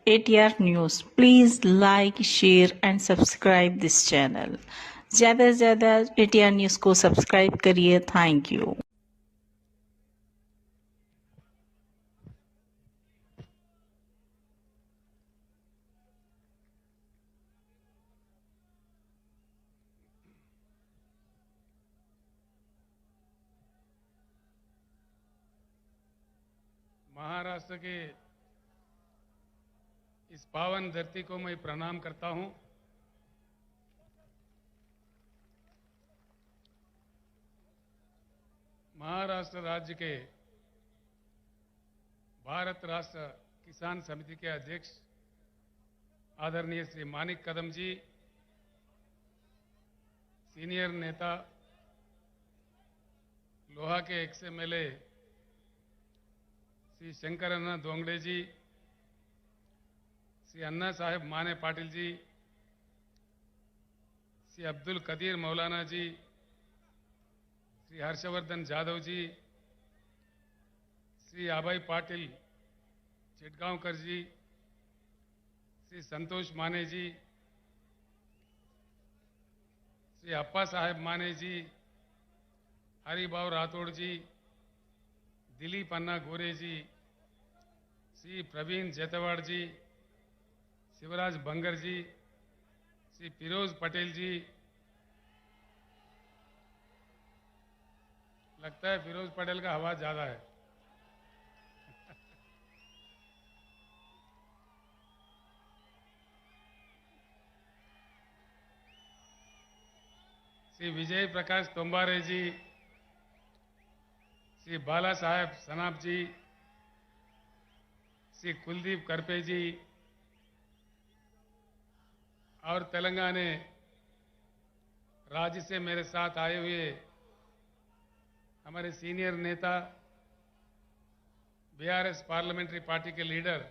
ATR news. Please like share and subscribe this channel. ज़्यादा से ज़्यादा ATR न्यूज़ को सब्सक्राइब करिए। Thank you. महाराष्ट्र के इस पावन धरती को मैं प्रणाम करता हूं। महाराष्ट्र राज्य के भारत राष्ट्र किसान समिति के अध्यक्ष आदरणीय श्री मानिक कदम जी, सीनियर नेता लोहा के एक्स-एमएलए श्री शंकर अन्ना दोंगड़े जी, श्री अन्ना साहेब माने पाटिल जी, श्री अब्दुल कदीर मौलाना जी, श्री हर्षवर्धन जाधव जी, श्री अभय पाटिल चिटगांवकर जी, श्री संतोष माने जी, श्री अप्पा साहेब माने जी, हरिभाव राठौड़ जी, दिलीप अन्ना गोरे जी, श्री प्रवीण जेतवाड़ जी, शिवराज बंगर जी, श्री फिरोज पटेल जी, लगता है फिरोज पटेल का हवा ज्यादा है। श्री विजय प्रकाश तोम्बारे जी, श्री बाला साहेब सनाप जी, श्री कुलदीप करपे जी और तेलंगाना राज्य से मेरे साथ आए हुए हमारे सीनियर नेता बीआरएस पार्लियामेंट्री पार्टी के लीडर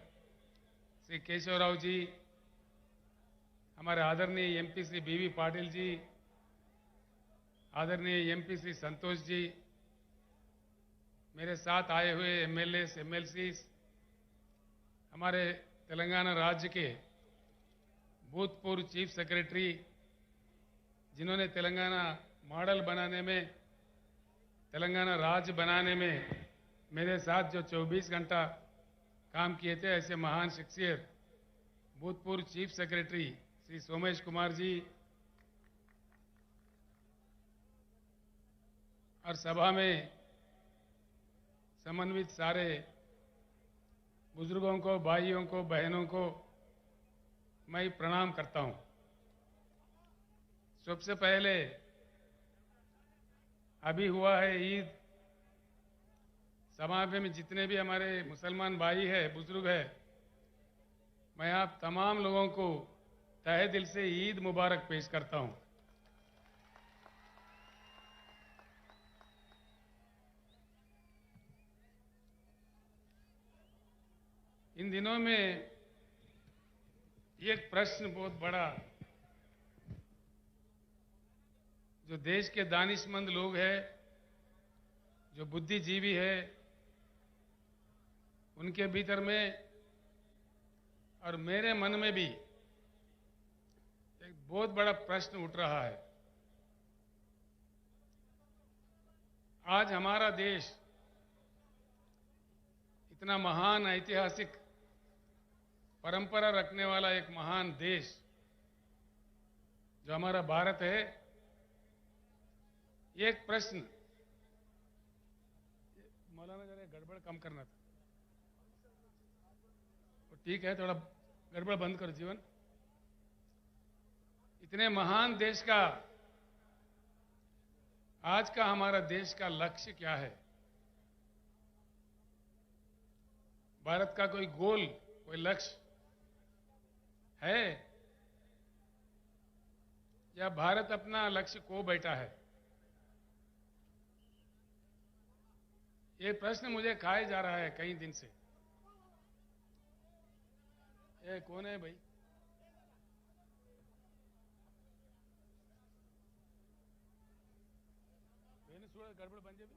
श्री केशवराव जी, हमारे आदरणीय एमपी श्री बीवी पाटिल जी, आदरणीय एमपी श्री संतोष जी, मेरे साथ आए हुए एमएलए एमएलसी, हमारे तेलंगाना राज्य के भूतपूर्व चीफ सेक्रेटरी जिन्होंने तेलंगाना मॉडल बनाने में, तेलंगाना राज्य बनाने में मेरे साथ जो 24 घंटा काम किए थे, ऐसे महान शख्सियत भूतपूर्व चीफ सेक्रेटरी श्री सोमेश कुमार जी और सभा में समन्वित सारे बुजुर्गों को, भाइयों को, बहनों को मैं प्रणाम करता हूं। सबसे पहले अभी हुआ है ईद, समाज में जितने भी हमारे मुसलमान भाई हैं, बुजुर्ग हैं, मैं आप तमाम लोगों को तहे दिल से ईद मुबारक पेश करता हूं। इन दिनों में एक प्रश्न बहुत बड़ा जो देश के दानिशमंद लोग हैं, जो बुद्धिजीवी है, उनके भीतर में और मेरे मन में भी एक बहुत बड़ा प्रश्न उठ रहा है। आज हमारा देश इतना महान ऐतिहासिक परंपरा रखने वाला एक महान देश जो हमारा भारत है, एक प्रश्न, मौलाना जरा गड़बड़ कम करना था, तो ठीक है, थोड़ा गड़बड़ बंद करो जीवन। इतने महान देश का आज का हमारा देश का लक्ष्य क्या है? भारत का कोई गोल, कोई लक्ष्य है या भारत अपना लक्ष्य खो बैठा है? ये प्रश्न मुझे खाए जा रहा है कई दिन से। ये कौन है भाई? गड़बड़ बन जाए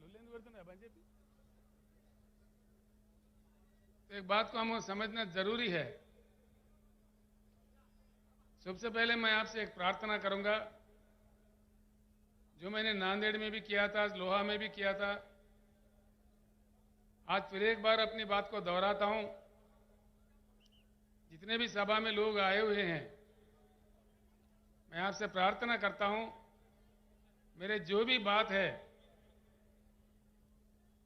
लुल्लेंदु बन जाए तो एक बात को हमें समझना जरूरी है। सबसे पहले मैं आपसे एक प्रार्थना करूंगा, जो मैंने नांदेड़ में भी किया था, लोहा में भी किया था, आज फिर एक बार अपनी बात को दोहराता हूं। जितने भी सभा में लोग आए हुए हैं, मैं आपसे प्रार्थना करता हूं, मेरे जो भी बात है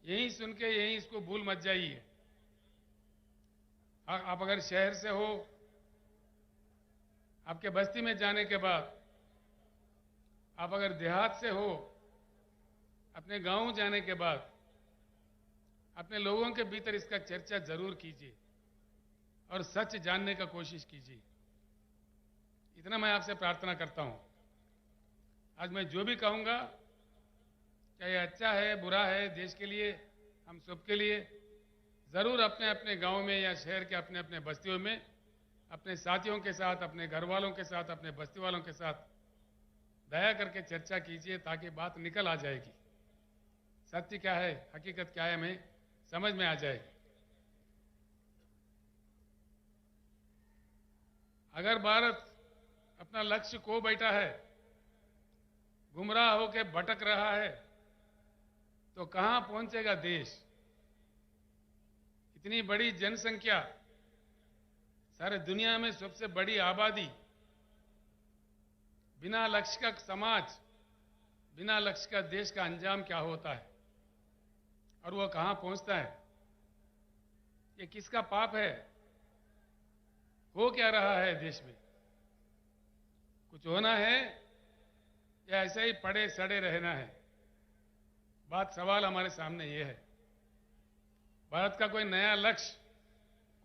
यहीं सुन के यहीं इसको भूल मत जाइए। आप अगर शहर से हो, आपके बस्ती में जाने के बाद, आप अगर देहात से हो, अपने गांव जाने के बाद, अपने लोगों के भीतर इसका चर्चा जरूर कीजिए और सच जानने का कोशिश कीजिए। इतना मैं आपसे प्रार्थना करता हूं। आज मैं जो भी कहूंगा, चाहे अच्छा है बुरा है, देश के लिए, हम सबके लिए, जरूर अपने अपने गांव में या शहर के अपने अपने बस्तियों में अपने साथियों के साथ, अपने घर वालों के साथ, अपने बस्ती वालों के साथ दया करके चर्चा कीजिए, ताकि बात निकल आ जाएगी। सत्य क्या है, हकीकत क्या है, हमें समझ में आ जाएगी। अगर भारत अपना लक्ष्य खो बैठा है, गुमराह होकर भटक रहा है, तो कहां पहुंचेगा देश? इतनी बड़ी जनसंख्या, सारे दुनिया में सबसे बड़ी आबादी, बिना लक्ष्य का समाज, बिना लक्ष्य का देश का अंजाम क्या होता है और वो कहां पहुंचता है? ये किसका पाप है? हो क्या रहा है देश में? कुछ होना है या ऐसे ही पड़े सड़े रहना है? बात, सवाल हमारे सामने ये है। भारत का कोई नया लक्ष्य,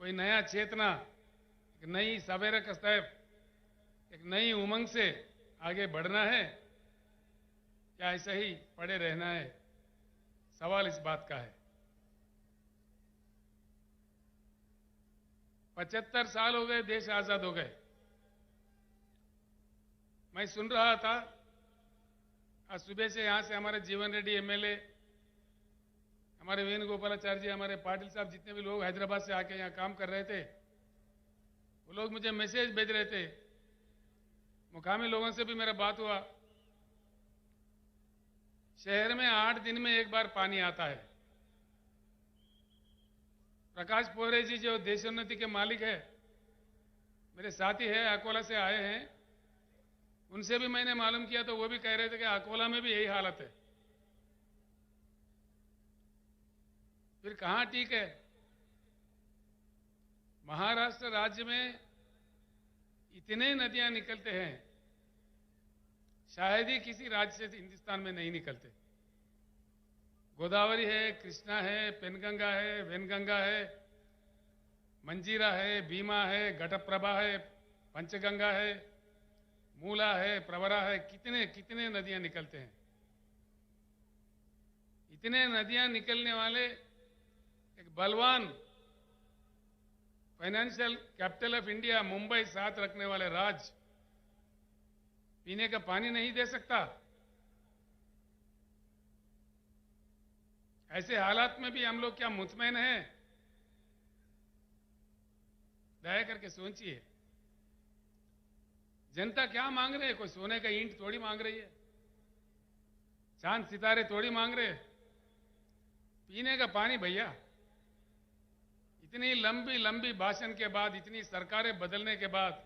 कोई नया चेतना, एक नई सवेरे का स्टेप, एक नई उमंग से आगे बढ़ना है या ऐसे ही पड़े रहना है? सवाल इस बात का है। 75 साल हो गए, देश आजाद हो गए। मैं सुन रहा था आज सुबह से, यहां से हमारे जीवन रेड्डी एमएलए, हमारे वेणुगोपालाचार्य जी, हमारे पाटिल साहब, जितने भी लोग हैदराबाद से आके यहां काम कर रहे थे, वो लोग मुझे मैसेज भेज रहे थे। मुकामी लोगों से भी मेरा बात हुआ। शहर में 8 दिन में एक बार पानी आता है। प्रकाश पोहरे जी, जो देशोन्नति के मालिक है, मेरे साथी है, अकोला से आए हैं, उनसे भी मैंने मालूम किया तो वो भी कह रहे थे कि अकोला में भी यही हालत है। फिर कहां ठीक है? महाराष्ट्र राज्य में इतने नदियां निकलते हैं, शायद ही किसी राज्य से हिंदुस्तान में नहीं निकलते। गोदावरी है, कृष्णा है, पेनगंगा है, वेनगंगा है, मंजीरा है, भीमा है, घटप्रभा है, पंचगंगा है, मूला है, प्रवरा है, कितने कितने नदियां निकलते हैं। इतने नदियां निकलने वाले एक बलवान financial capital of India, Mumbai साथ रखने वाले राज्य पीने का पानी नहीं दे सकता। ऐसे हालात में भी हम लोग क्या मुतमैन हैं? दया करके सोचिए, जनता क्या मांग रही है? कोई सोने का ईंट थोड़ी मांग रही है, चांद सितारे थोड़ी मांग रहे। पीने का पानी भैया। इतनी लंबी लंबी भाषण के बाद, इतनी सरकारें बदलने के बाद,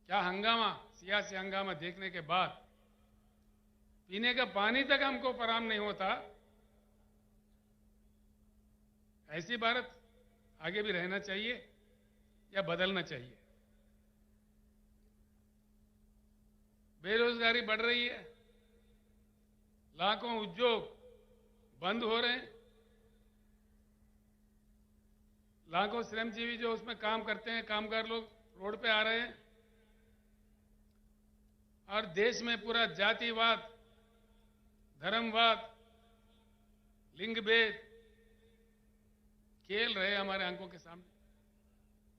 क्या हंगामा, सियासी हंगामा देखने के बाद पीने का पानी तक हमको फराहम नहीं होता। ऐसी भारत आगे भी रहना चाहिए या बदलना चाहिए? बेरोजगारी बढ़ रही है, लाखों उद्योग बंद हो रहे हैं, लाखों श्रमजीवी जो उसमें काम करते हैं, कामगार लोग रोड पे आ रहे हैं, और देश में पूरा जातिवाद, धर्मवाद, लिंग भेद खेल रहे हमारे आंखों के सामने।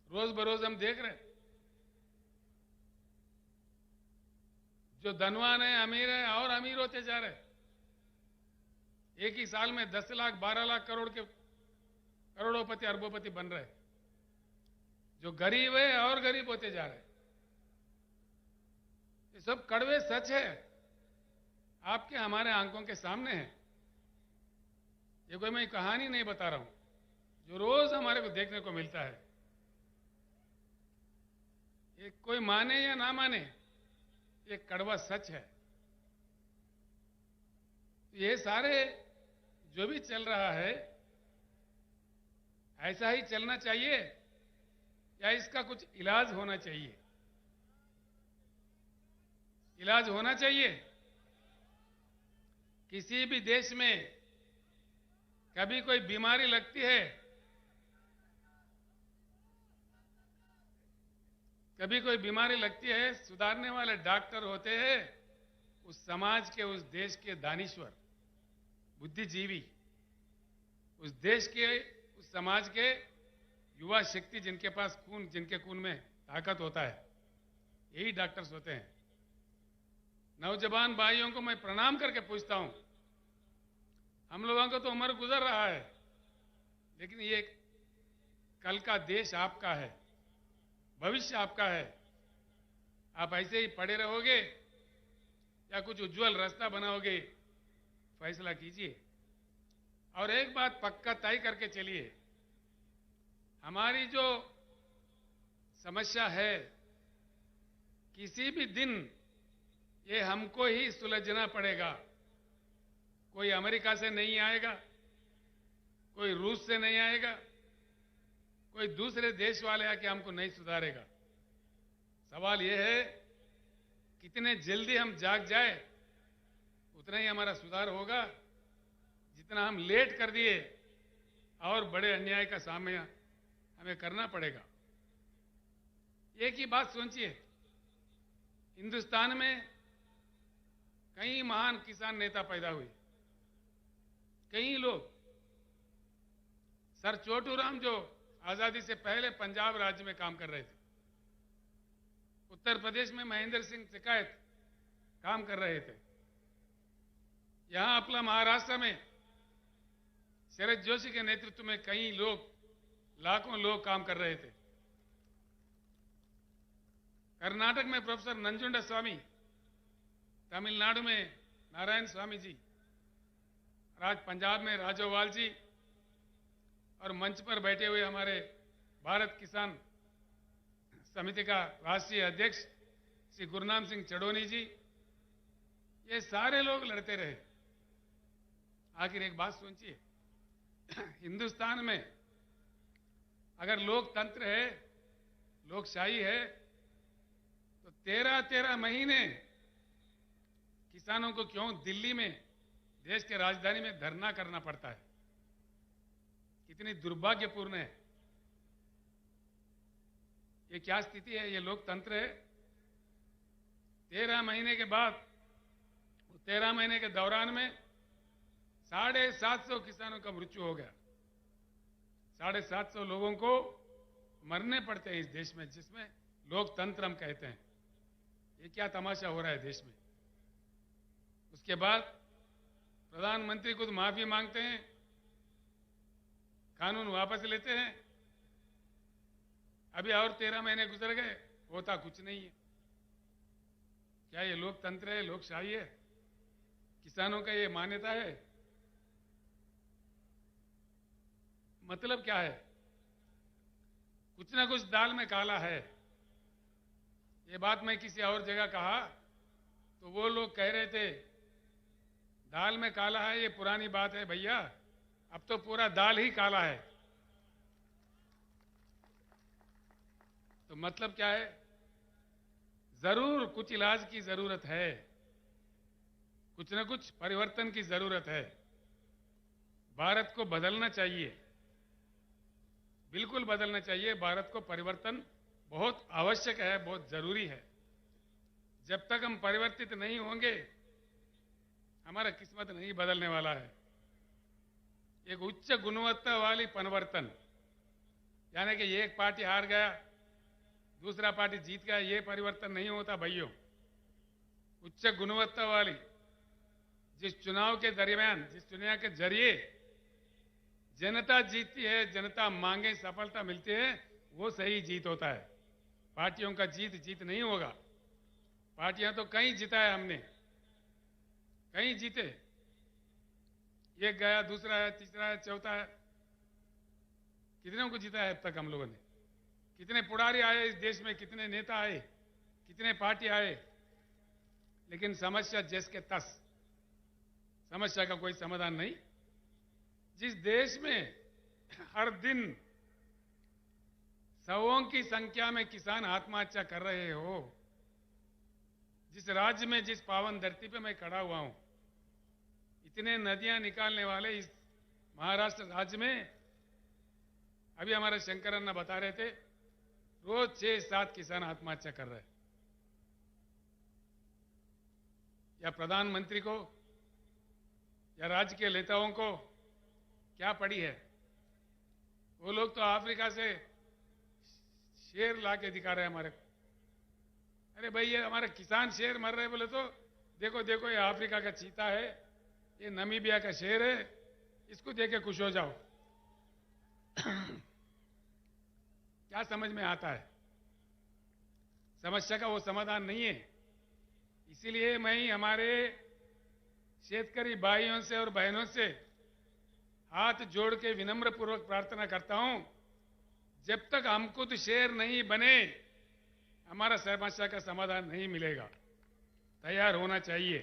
रोज बरोज हम देख रहे हैं। जो धनवान है, अमीर है और अमीर होते जा रहे हैं। एक ही साल में 10 लाख 12 लाख करोड़ के करोड़ोंपति अरबोंपति बन रहे, जो गरीब है और गरीब होते जा रहे। ये सब कड़वे सच है, आपके हमारे आंखों के सामने है। ये कोई मैं कहानी नहीं बता रहा हूं, जो रोज हमारे को देखने को मिलता है। ये कोई माने या ना माने, ये कड़वा सच है। ये सारे जो भी चल रहा है, ऐसा ही चलना चाहिए या इसका कुछ इलाज होना चाहिए? इलाज होना चाहिए। किसी भी देश में कभी कोई बीमारी लगती है, कभी कोई बीमारी लगती है, सुधारने वाले डॉक्टर होते हैं उस समाज के, उस देश के दानिश्वर, बुद्धिजीवी, उस देश के, उस समाज के युवा शक्ति, जिनके पास खून, जिनके खून में ताकत होता है, यही डॉक्टर्स होते हैं। नौजवान भाइयों को मैं प्रणाम करके पूछता हूं, हम लोगों को तो उम्र गुजर रहा है, लेकिन ये कल का देश आपका है, भविष्य आपका है। आप ऐसे ही पड़े रहोगे या कुछ उज्जवल रास्ता बनाओगे, फैसला कीजिए। और एक बात पक्का तय करके चलिए, हमारी जो समस्या है, किसी भी दिन ये हमको ही सुलझना पड़ेगा। कोई अमेरिका से नहीं आएगा, कोई रूस से नहीं आएगा, कोई दूसरे देश वाले आके हमको नहीं सुधारेगा। सवाल यह है, कितने जल्दी हम जाग जाए उतना ही हमारा सुधार होगा। जितना हम लेट कर दिए और बड़े अन्याय का सामना हमें करना पड़ेगा। एक ही बात सोचिए, हिंदुस्तान में कई महान किसान नेता पैदा हुए, कई लोग। सर छोटूराम जो आजादी से पहले पंजाब राज्य में काम कर रहे थे, उत्तर प्रदेश में महेंद्र सिंह टिकैत काम कर रहे थे, यहां अपना महाराष्ट्र में शरद जोशी के नेतृत्व में कई लोग, लाखों लोग काम कर रहे थे। कर्नाटक में प्रोफेसर नंजुंडा स्वामी, तमिलनाडु में नारायण स्वामी जी, आज पंजाब में राजोवाल जी, और मंच पर बैठे हुए हमारे भारत किसान समिति का राष्ट्रीय अध्यक्ष श्री गुरनाम सिंह चढ़ोनी जी, ये सारे लोग लड़ते रहे। आखिर एक बात सोचिए, हिंदुस्तान में अगर लोकतंत्र है, लोकशाही है, तो 13-13 महीने किसानों को क्यों दिल्ली में, देश के राजधानी में धरना करना पड़ता है? कितनी दुर्भाग्यपूर्ण है। ये क्या स्थिति है? ये लोकतंत्र है? 13 महीने के बाद, 13 महीने के दौरान में 750 किसानों का मृत्यु हो गया। 750 लोगों को मरने पड़ते हैं इस देश में, जिसमें लोकतंत्र हम कहते हैं। ये क्या तमाशा हो रहा है देश में? उसके बाद प्रधानमंत्री खुद माफी मांगते हैं, कानून वापस लेते हैं। अभी और 13 महीने गुजर गए, होता कुछ नहीं है। क्या ये लोकतंत्र है, लोकशाही है? किसानों का ये मान्यता है? मतलब क्या है? कुछ ना कुछ दाल में काला है। ये बात मैं किसी और जगह कहा तो वो लोग कह रहे थे दाल में काला है, ये पुरानी बात है भैया, अब तो पूरा दाल ही काला है। तो मतलब क्या है? जरूर कुछ इलाज की जरूरत है, कुछ ना कुछ परिवर्तन की जरूरत है। भारत को बदलना चाहिए, बिल्कुल बदलना चाहिए। भारत को परिवर्तन बहुत आवश्यक है, बहुत जरूरी है। जब तक हम परिवर्तित नहीं होंगे, हमारा किस्मत नहीं बदलने वाला है। एक उच्च गुणवत्ता वाली परिवर्तन, यानी कि एक पार्टी हार गया, दूसरा पार्टी जीत गया, ये परिवर्तन नहीं होता भाइयों। उच्च गुणवत्ता वाली, जिस चुनाव के दरमियान, जिस चुनाव के जरिए जनता जीतती है, जनता मांगे सफलता मिलती है, वो सही जीत होता है। पार्टियों का जीत नहीं होगा। पार्टियां तो कहीं जीता है हमने, कहीं जीते, एक गया, दूसरा है, तीसरा है, चौथा है, कितने को जीता है अब तक हम लोगों ने? कितने पुड़ारी आए इस देश में, कितने नेता आए, कितने पार्टी आए, लेकिन समस्या जैस के तस, समस्या का कोई समाधान नहीं। जिस देश में हर दिन सौों की संख्या में किसान आत्महत्या कर रहे हो, जिस राज्य में, जिस पावन धरती पे मैं खड़ा हुआ हूं, इतने नदियां निकालने वाले इस महाराष्ट्र राज्य में, अभी हमारे शंकर अन्ना बता रहे थे, रोज 6-7 किसान आत्महत्या कर रहे हैं। या प्रधानमंत्री को या राज्य के नेताओं को क्या पड़ी है? वो लोग तो अफ्रीका से शेर ला के दिखा रहे हैं हमारे को। अरे भाई, ये हमारे किसान शेर मर रहे बोले तो देखो देखो, ये अफ्रीका का चीता है, ये नमीबिया का शेर है, इसको देख के खुश हो जाओ। क्या समझ में आता है? समस्या का वो समाधान नहीं है। इसीलिए मैं हमारे शेतकरी भाइयों से और बहनों से हाथ जोड़ के विनम्र पूर्वक प्रार्थना करता हूं, जब तक हम खुद शेर नहीं बने, हमारा समस्या का समाधान नहीं मिलेगा। तैयार होना चाहिए।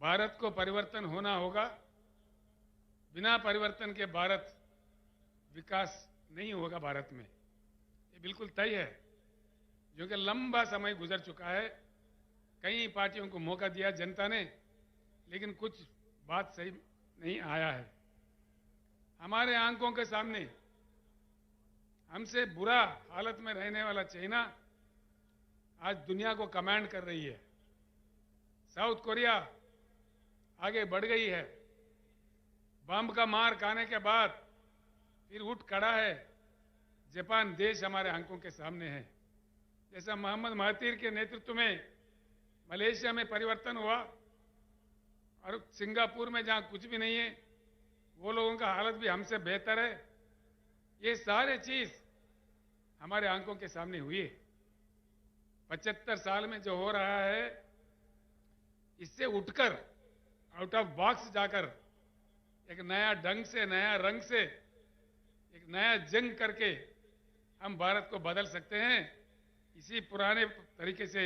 भारत को परिवर्तन होना होगा। बिना परिवर्तन के भारत विकास नहीं होगा भारत में, ये बिल्कुल तय है। जो कि लंबा समय गुजर चुका है, कई पार्टियों को मौका दिया जनता ने, लेकिन कुछ बात सही नहीं आया है। हमारे आंखों के सामने हमसे बुरा हालत में रहने वाला चाइना आज दुनिया को कमांड कर रही है। साउथ कोरिया आगे बढ़ गई है। बम का मार खाने के बाद फिर उठ खड़ा है। जापान देश हमारे आंखों के सामने है। जैसा मोहम्मद महातीर के नेतृत्व में मलेशिया में परिवर्तन हुआ, और सिंगापुर में जहां कुछ भी नहीं है, वो लोगों का हालत भी हमसे बेहतर है। ये सारे चीज हमारे आंखों के सामने हुई है। 75 साल में जो हो रहा है, इससे उठकर आउट ऑफ बॉक्स जाकर एक नया ढंग से, नया रंग से, एक नया जंग करके हम भारत को बदल सकते हैं। इसी पुराने तरीके से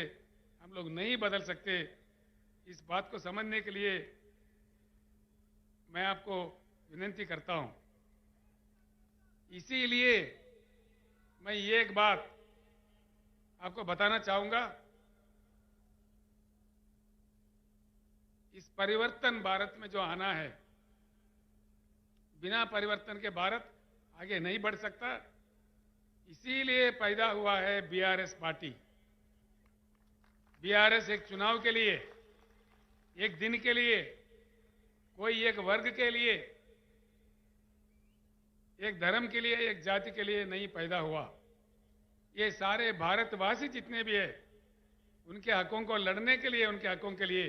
हम लोग नहीं बदल सकते। इस बात को समझने के लिए मैं आपको विनती करता हूं। इसीलिए मैं ये एक बात आपको बताना चाहूंगा, इस परिवर्तन भारत में जो आना है, बिना परिवर्तन के भारत आगे नहीं बढ़ सकता। इसीलिए पैदा हुआ है बीआरएस पार्टी। बीआरएस एक चुनाव के लिए, एक दिन के लिए, कोई एक वर्ग के लिए, एक धर्म के लिए, एक जाति के लिए नहीं पैदा हुआ। ये सारे भारतवासी जितने भी है, उनके हकों को लड़ने के लिए, उनके हकों के लिए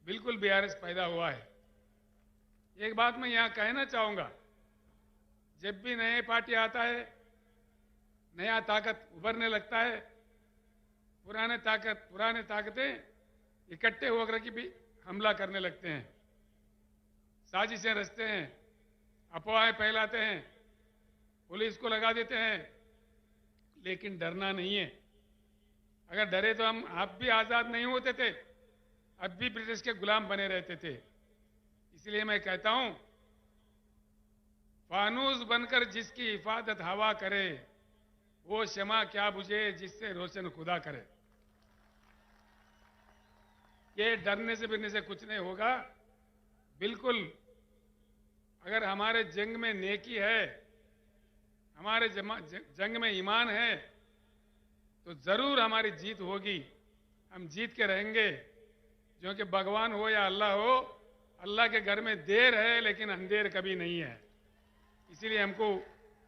बिल्कुल बीआरएस पैदा हुआ है। एक बात मैं यहां कहना चाहूंगा, जब भी नए पार्टी आता है, नया ताकत उभरने लगता है, पुराने ताकतें इकट्ठे होकर के भी हमला करने लगते हैं, साजिशें रचते हैं, अफवाहें फैलाते हैं, पुलिस को लगा देते हैं। लेकिन डरना नहीं है। अगर डरे तो आप भी आजाद नहीं होते थे, अब भी ब्रिटिश के गुलाम बने रहते थे। इसलिए मैं कहता हूं, फानूस बनकर जिसकी हिफाजत हवा करे, वो शमा क्या बुझे जिससे रोशन खुदा करे। ये डरने से बिरने से कुछ नहीं होगा। बिल्कुल, अगर हमारे जंग में नेकी है, हमारे जंग में ईमान है, तो जरूर हमारी जीत होगी। हम जीत के रहेंगे। जो कि भगवान हो या अल्लाह हो, अल्लाह के घर में देर है लेकिन अंधेर कभी नहीं है। इसीलिए हमको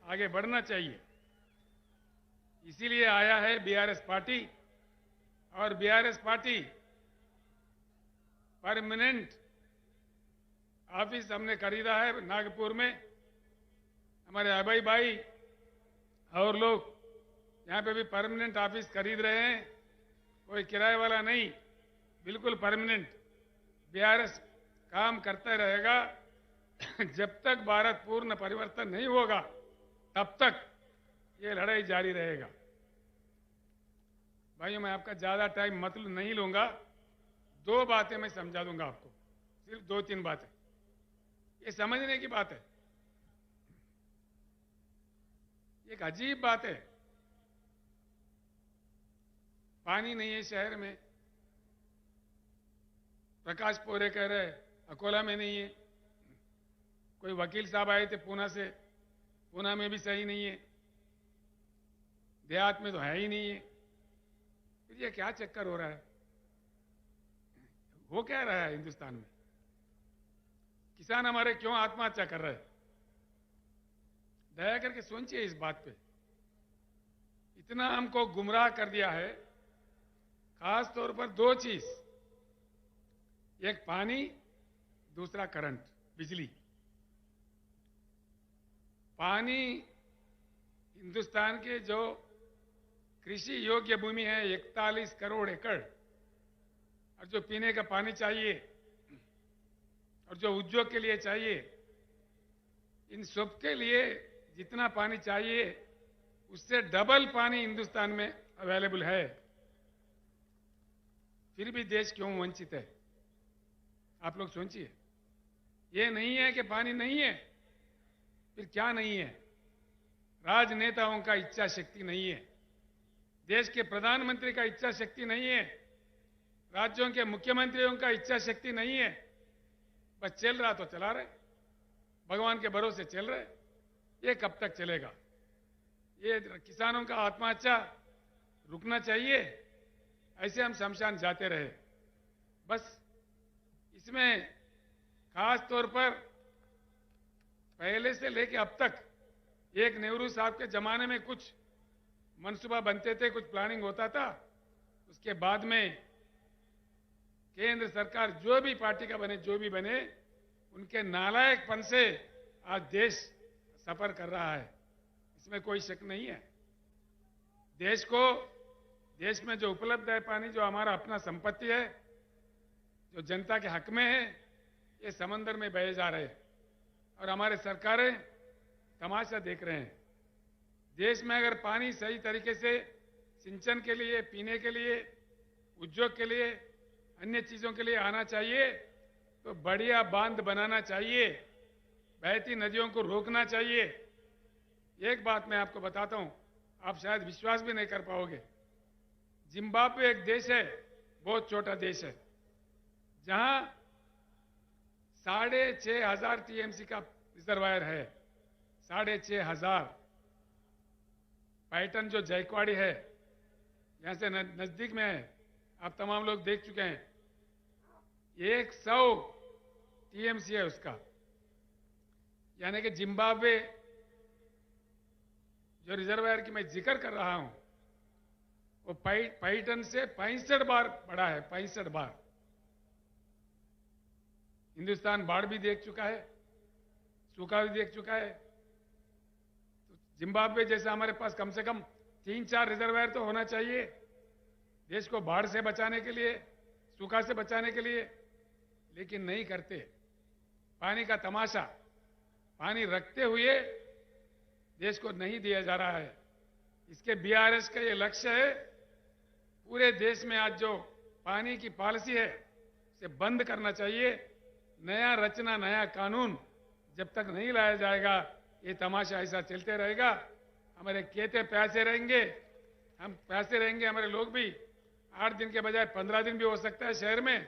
आगे बढ़ना चाहिए। इसीलिए आया है बीआरएस पार्टी। और बीआरएस पार्टी परमानेंट ऑफिस हमने खरीदा है नागपुर में। हमारे अभय भाई और लोग यहाँ पे भी परमानेंट ऑफिस खरीद रहे हैं, कोई किराए वाला नहीं, बिल्कुल परमानेंट। बीआरएस काम करता रहेगा जब तक भारत पूर्ण परिवर्तन नहीं होगा तब तक ये लड़ाई जारी रहेगा। भाइयों, मैं आपका ज्यादा टाइम मतलब नहीं लूंगा, 2 बातें मैं समझा दूंगा आपको, सिर्फ 2-3 बातें, ये समझने की बात है। एक अजीब बात है, पानी नहीं है शहर में। प्रकाश पोरे कह रहे अकोला में नहीं है, कोई वकील साहब आए थे पूना से, पूना में भी सही नहीं है, देहात में तो है ही नहीं है। फिर ये क्या चक्कर हो रहा है, हो क्या रहा है हिंदुस्तान में? किसान हमारे क्यों आत्महत्या कर रहे हैं? दया करके सोचिए इस बात पे। इतना हमको गुमराह कर दिया है, खास तौर पर 2 चीज, एक पानी, दूसरा करंट, बिजली। पानी, हिंदुस्तान के जो कृषि योग्य भूमि है 41 करोड़ एकड़, और जो पीने का पानी चाहिए और जो उद्योग के लिए चाहिए, इन सब के लिए जितना पानी चाहिए उससे डबल पानी हिंदुस्तान में अवेलेबल है। फिर भी देश क्यों वंचित है? आप लोग सोचिए। ये नहीं है कि पानी नहीं है, फिर क्या नहीं है? राजनेताओं का इच्छा शक्ति नहीं है, देश के प्रधानमंत्री का इच्छा शक्ति नहीं है, राज्यों के मुख्यमंत्रियों का इच्छा शक्ति नहीं है। बस चल रहा तो चला रहे, भगवान के भरोसे चल रहे। ये कब तक चलेगा? ये किसानों का आत्महत्या रुकना चाहिए, ऐसे हम शमशान जाते रहे। बस इसमें खास तौर पर पहले से लेके अब तक, एक नेहरू साहब के जमाने में कुछ मनसूबा बनते थे, कुछ प्लानिंग होता था, उसके बाद में केंद्र सरकार जो भी पार्टी का बने, जो भी बने, उनके नालायकपन से आज देश सफर कर रहा है, इसमें कोई शक नहीं है। देश में जो उपलब्ध है पानी, जो हमारा अपना संपत्ति है, जो जनता के हक में है, ये समंदर में बहे जा रहे हैं और हमारे सरकारें तमाशा देख रहे हैं। देश में अगर पानी सही तरीके से सिंचन के लिए, पीने के लिए, उद्योग के लिए, अन्य चीजों के लिए आना चाहिए तो बढ़िया बांध बनाना चाहिए, बहती नदियों को रोकना चाहिए। एक बात मैं आपको बताता हूं, आप शायद विश्वास भी नहीं कर पाओगे। जिम्बाब्वे एक देश है, बहुत छोटा देश है, जहां 6,500 टीएमसी का रिजर्वायर है, 6,500। पैटर्न जो जायकवाड़ी है, यहां से नजदीक में है, आप तमाम लोग देख चुके हैं। 100 टीएमसी है उसका, यानी कि जिम्बाब्वे जो रिजर्वायर की मैं जिक्र कर रहा हूं, वो पैटर्न से 65 बार बड़ा है, 65 बार। हिंदुस्तान बाढ़ भी देख चुका है, सूखा भी देख चुका है। तो जिम्बाब्वे जैसा हमारे पास कम से कम 3-4 रिजर्वायर तो होना चाहिए, देश को बाढ़ से बचाने के लिए, सूखा से बचाने के लिए, लेकिन नहीं करते। पानी का तमाशा, पानी रखते हुए देश को नहीं दिया जा रहा है। इसके बीआरएस का ये लक्ष्य है, पूरे देश में आज जो पानी की पॉलिसी है उसे बंद करना चाहिए। नया रचना, नया कानून जब तक नहीं लाया जाएगा, ये तमाशा ऐसा चलते रहेगा। हमारे खेते प्यासे रहेंगे, हम प्यासे रहेंगे, हमारे लोग भी 8 दिन के बजाय 15 दिन भी हो सकता है शहर में,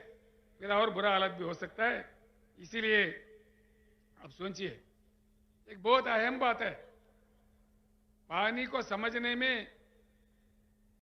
फिर और बुरा हालत भी हो सकता है। इसीलिए अब सोचिए, एक बहुत अहम बात है, पानी को समझने में